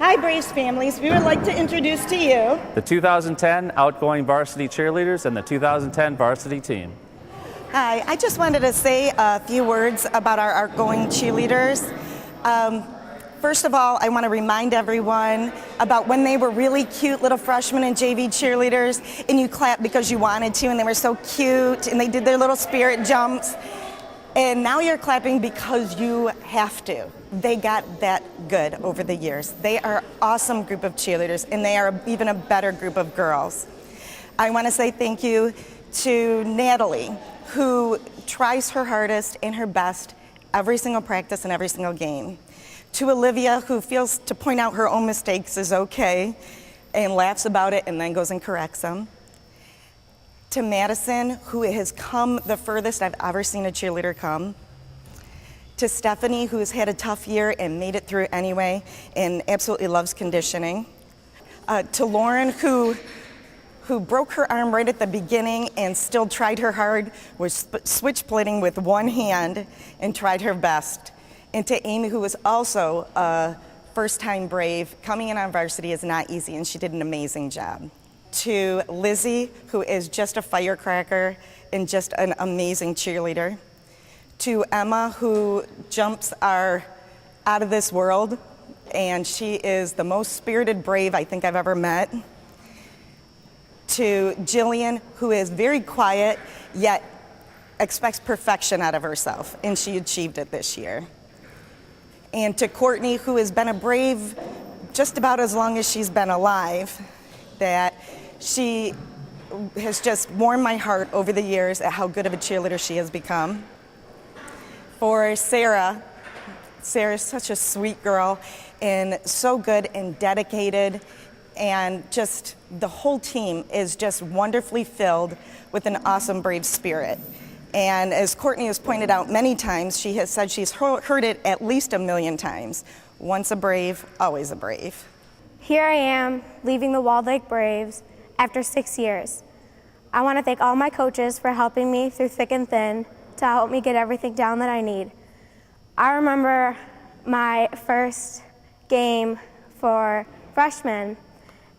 Hi, Braves families. We would like to introduce to you the 2010 outgoing varsity cheerleaders and the 2010 varsity team. Hi, I just wanted to say a few words about our outgoing cheerleaders. First of all, I want to remind everyone about when they were really cute little freshmen and JV cheerleaders, and you clapped because you wanted to, and they were so cute, and they did their little spirit jumps. And now you're clapping because you have to. They got that good over the years. They are an awesome group of cheerleaders, and they are even a better group of girls. I want to say thank you to Natalie, who tries her hardest and her best every single practice and every single game. To Olivia, who feels to point out her own mistakes is okay and laughs about it and then goes and corrects them. To Madison, who has come the furthest I've ever seen a cheerleader come. To Stephanie, who has had a tough year and made it through anyway and absolutely loves conditioning. To Lauren, who broke her arm right at the beginning and still tried her hard, was switchblading with one hand and tried her best. And to Amy, who was also a first-time Brave, coming in on varsity is not easy, and she did an amazing job. To Lizzie, who is just a firecracker and just an amazing cheerleader. To Emma, who jumps are out of this world, and she is the most spirited Brave I think I've ever met. To Jillian, who is very quiet, yet expects perfection out of herself, and she achieved it this year. And to Courtney, who has been a Brave just about as long as she's been alive, that she has just warmed my heart over the years at how good of a cheerleader she has become. For Sarah, Sarah's such a sweet girl and so good and dedicated, and just the whole team is just wonderfully filled with an awesome Brave spirit. And as Courtney has pointed out many times, she has said she's heard it at least 1,000,000 times. Once a Brave, always a Brave. Here I am, leaving the Walled Lake Braves after 6 years. I want to thank all my coaches for helping me through thick and thin to help me get everything down that I need. I remember my first game for freshmen,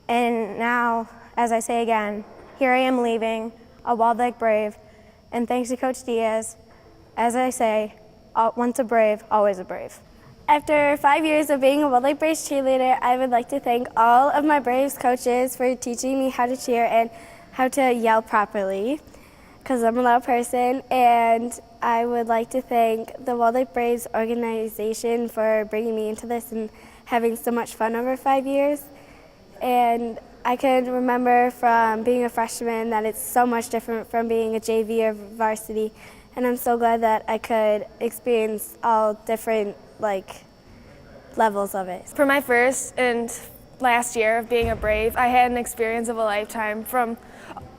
and now, as I say again, here I am leaving a Walled Lake Brave, and thanks to Coach Diaz, as I say, once a Brave, always a Brave. After 5 years of being a Walled Lake Braves cheerleader, I would like to thank all of my Braves coaches for teaching me how to cheer and how to yell properly, because I'm a loud person. And I would like to thank the Walled Lake Braves organization for bringing me into this and having so much fun over 5 years. And I can remember from being a freshman that it's so much different from being a JV or varsity, and I'm so glad that I could experience all different levels of it. For my first and last year of being a Brave, I had an experience of a lifetime. From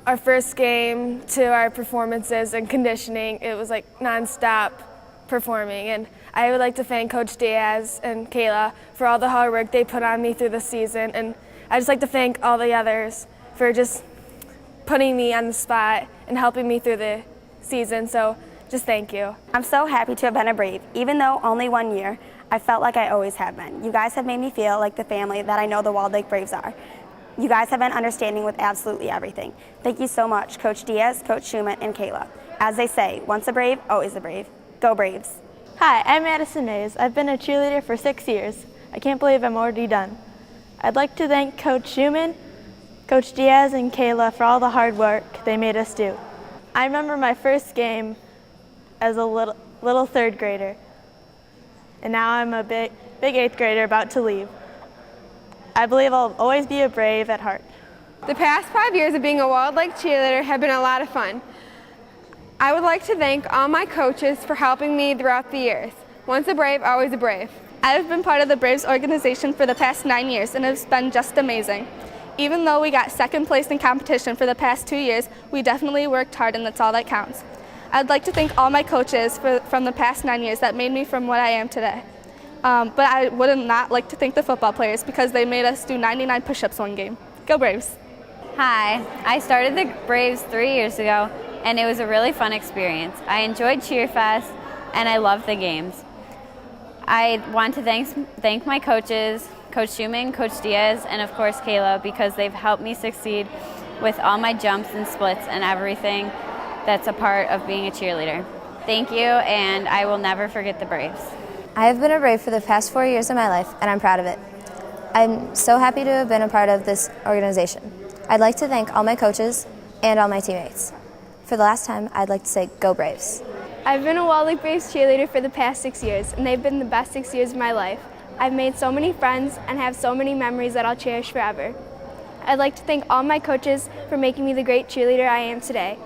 our first game to our performances and conditioning, it was like nonstop performing. And I would like to thank Coach Diaz and Kayla for all the hard work they put on me through the season. And I'd just like to thank all the others for just putting me on the spot and helping me through the season. So just thank you. I'm so happy to have been a Brave. Even though only 1 year, I felt like I always have been. You guys have made me feel like the family that I know the Walled Lake Braves are. You guys have been understanding with absolutely everything. Thank you so much, Coach Diaz, Coach Schumann, and Kayla. As they say, once a Brave, always a Brave. Go Braves. Hi, I'm Madison Mays. I've been a cheerleader for 6 years. I can't believe I'm already done. I'd like to thank Coach Schumann, Coach Diaz, and Kayla for all the hard work they made us do. I remember my first game as a little third grader, and now I'm a big eighth grader about to leave. I believe I'll always be a Brave at heart. The past 5 years of being a Walled Lake cheerleader have been a lot of fun. I would like to thank all my coaches for helping me throughout the years. Once a Brave, always a Brave. I've been part of the Braves organization for the past 9 years, and it's been just amazing. Even though we got second place in competition for the past 2 years, we definitely worked hard, and that's all that counts. I'd like to thank all my coaches from the past 9 years that made me from what I am today. But I would not like to thank the football players because they made us do 99 push-ups one game. Go Braves. Hi, I started the Braves 3 years ago, and it was a really fun experience. I enjoyed Cheerfest, and I loved the games. I want to thank my coaches, Coach Schumann, Coach Diaz, and of course Kayla, because they've helped me succeed with all my jumps and splits and everything that's a part of being a cheerleader. Thank you, and I will never forget the Braves. I have been a Brave for the past 4 years of my life, and I'm proud of it. I'm so happy to have been a part of this organization. I'd like to thank all my coaches and all my teammates. For the last time, I'd like to say, go Braves. I've been a Walled Lake Braves cheerleader for the past 6 years, and they've been the best 6 years of my life. I've made so many friends and have so many memories that I'll cherish forever. I'd like to thank all my coaches for making me the great cheerleader I am today.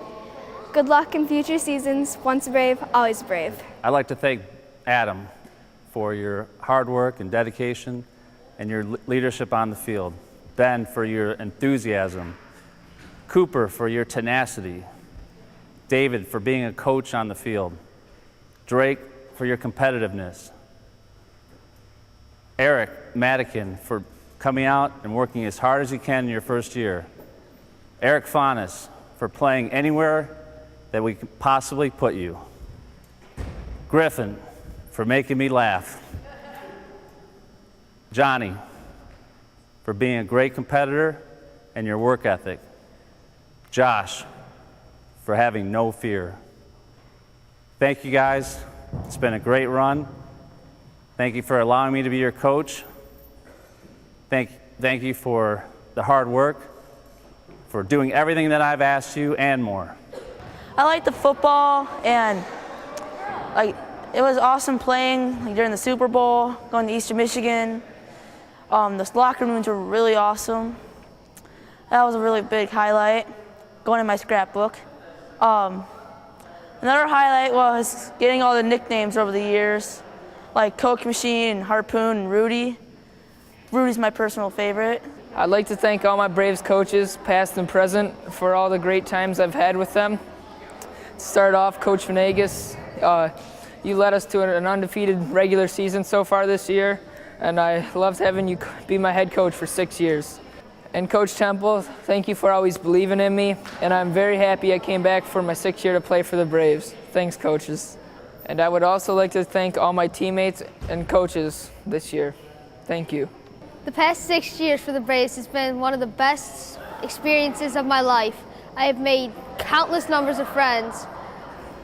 Good luck in future seasons. Once a Brave, always a Brave. I'd like to thank Adam for your hard work and dedication and your leadership on the field. Ben for your enthusiasm. Cooper for your tenacity. David for being a coach on the field. Drake for your competitiveness. Eric Madikin for coming out and working as hard as you can in your first year. Eric Faunus for playing anywhere that we could possibly put you. Griffin for making me laugh. Johnny for being a great competitor and your work ethic. Josh for having no fear. Thank you guys. It's been a great run. Thank you for allowing me to be your coach. Thank you for the hard work, for doing everything that I've asked you and more. I like the football, and it was awesome playing during the Super Bowl, going to Eastern Michigan. The locker rooms were really awesome. That was a really big highlight, going in my scrapbook. Another highlight was getting all the nicknames over the years, like Coke Machine and Harpoon and Rudy. Rudy's my personal favorite. I'd like to thank all my Braves coaches, past and present, for all the great times I've had with them. To start off, Coach Venegas, you led us to an undefeated regular season so far this year, and I loved having you be my head coach for 6 years. And Coach Temple, thank you for always believing in me, and I'm very happy I came back for my 6th year to play for the Braves. Thanks, coaches. And I would also like to thank all my teammates and coaches this year. Thank you. The past 6 years for the Braves has been one of the best experiences of my life. I have made countless numbers of friends.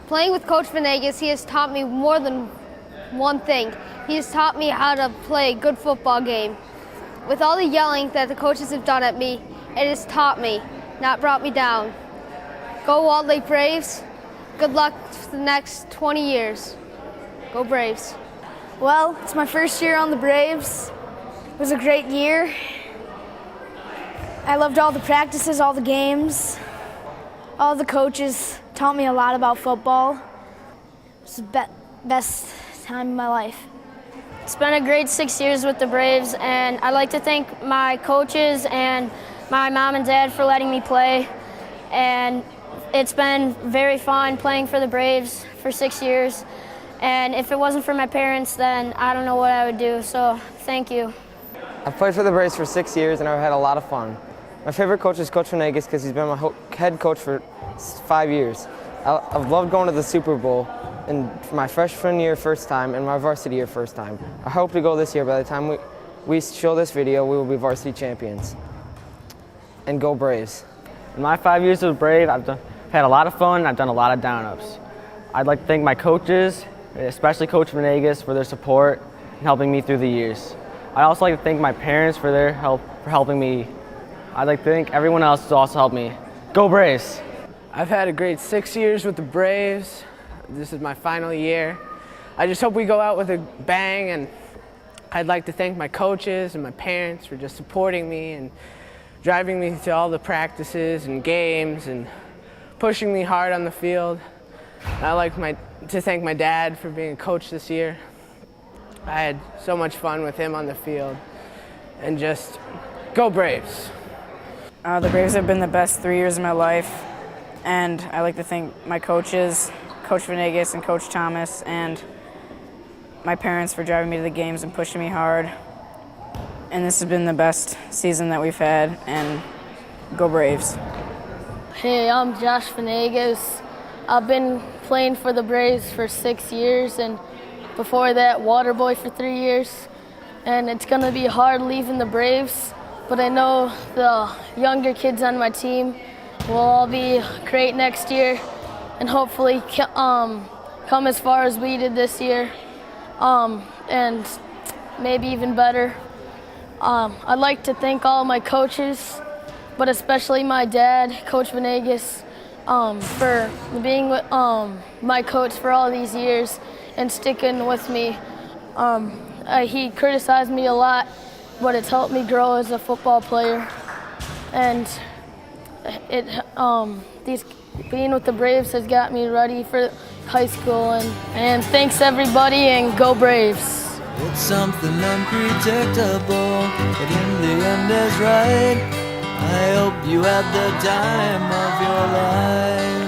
Playing with Coach Venegas, he has taught me more than one thing. He has taught me how to play a good football game. With all the yelling that the coaches have done at me, it has taught me, not brought me down. Go Walled Lake Braves. Good luck for the next 20 years. Go Braves. Well, it's my first year on the Braves. It was a great year. I loved all the practices, all the games. All the coaches taught me a lot about football. It was the best time of my life. It's been a great 6 years with the Braves, and I'd like to thank my coaches and my mom and dad for letting me play. And it's been very fun playing for the Braves for 6 years. And if it wasn't for my parents, then I don't know what I would do. So thank you. I've played for the Braves for 6 years, and I've had a lot of fun. My favorite coach is Coach Venegas because he's been my head coach for 5 years. I've loved going to the Super Bowl, and for my freshman year first time and my varsity year first time. I hope to go this year. By the time we show this video, we will be varsity champions. And go Braves. In my 5 years as a Brave, I've had a lot of fun. I've done a lot of down-ups. I'd like to thank my coaches, especially Coach Venegas, for their support and helping me through the years. I'd also like to thank my parents for their help, for helping me. I'd like to thank everyone else who also helped me. Go Braves! I've had a great 6 years with the Braves. This is my final year. I just hope we go out with a bang, and I'd like to thank my coaches and my parents for just supporting me and driving me to all the practices and games and pushing me hard on the field. I'd like to thank my dad for being a coach this year. I had so much fun with him on the field, and just go Braves. The Braves have been the best 3 years of my life, and I'd like to thank my coaches, Coach Venegas and Coach Thomas, and my parents for driving me to the games and pushing me hard. And this has been the best season that we've had, and go Braves. Hey, I'm Josh Venegas. I've been playing for the Braves for 6 years, and before that, water boy for 3 years. and it's going to be hard leaving the Braves, but I know the younger kids on my team will all be great next year and hopefully come as far as we did this year, and maybe even better. I'd like to thank all my coaches, but especially my dad, Coach Venegas, for being with, my coach for all these years and sticking with me. He criticized me a lot, but it's helped me grow as a football player. And being with the Braves has got me ready for high school. And thanks everybody, and go Braves. It's something unpredictable, but in the end is right. I hope you had the time of your life.